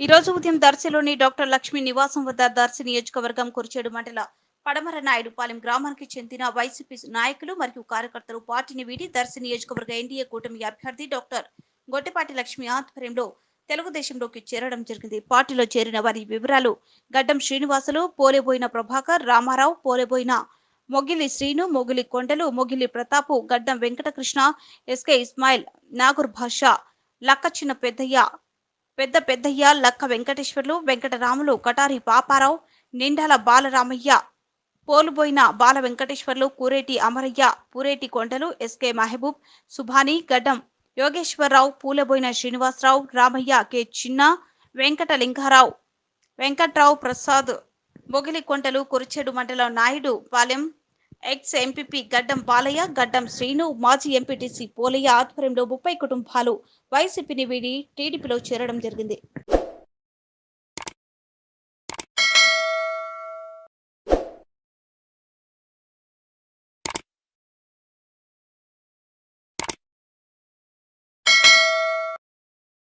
ఈ రోజు ఉదయం దర్శిలోని డాక్టర్ లక్ష్మి నివాసం వద్ద దర్శి నియోజకవర్గం కురిచేడు మండల పడమర నాయుడుపాలెం గ్రామానికి చెందిన వైసీపీ నాయకులు మరియు కార్యకర్తలు పార్టీని వీడి దర్శి నియోజకవర్గ ఎన్డీఏ కూటమి అభ్యర్థి డాక్టర్ గొట్టపాటి లక్ష్మి ఆధ్వర్యంలో తెలుగుదేశంలోకి చేరడం జరిగింది. పార్టీలో చేరిన వారి వివరాలు: గడ్డం శ్రీనివాసులు, పోలేబోయిన ప్రభాకర్, రామారావు, పోలేబోయిన మొగిలి శ్రీను, మొగిలి కొండలు, మొగిలి ప్రతాపు, గడ్డం వెంకటకృష్ణ, ఎస్కే ఇస్మాయిల్, నాగూర్ భాషా, లక్క చిన్న పెద్దయ్య, లక్క వెంకటేశ్వర్లు, వెంకటరాములు, కటారి పాపారావు, నిండాల బాలరామయ్య, పోలుబోయిన బాల వెంకటేశ్వర్లు, కూరేటి అమరయ్య, పూరేటి కొండలు, ఎస్కే మహబూబ్, సుభాని, గడ్డం యోగేశ్వరరావు, పూలబోయిన శ్రీనివాసరావు, రామయ్య, కె చిన్న, వెంకట్రావు ప్రసాద్, మొగిలి కొండలు, కురిచేడు మండలం నాయుడు పాలెం ఎక్స్ ఎంపీపీ గడ్డం బాలయ్య, గడ్డం శ్రీను, మాజీ ఎంపీటీసీ పోలయ్య ఆధ్వర్యంలో 30 కుటుంబాలు వైసీపీని వీడి టీడీపీలో చేరడం జరిగింది.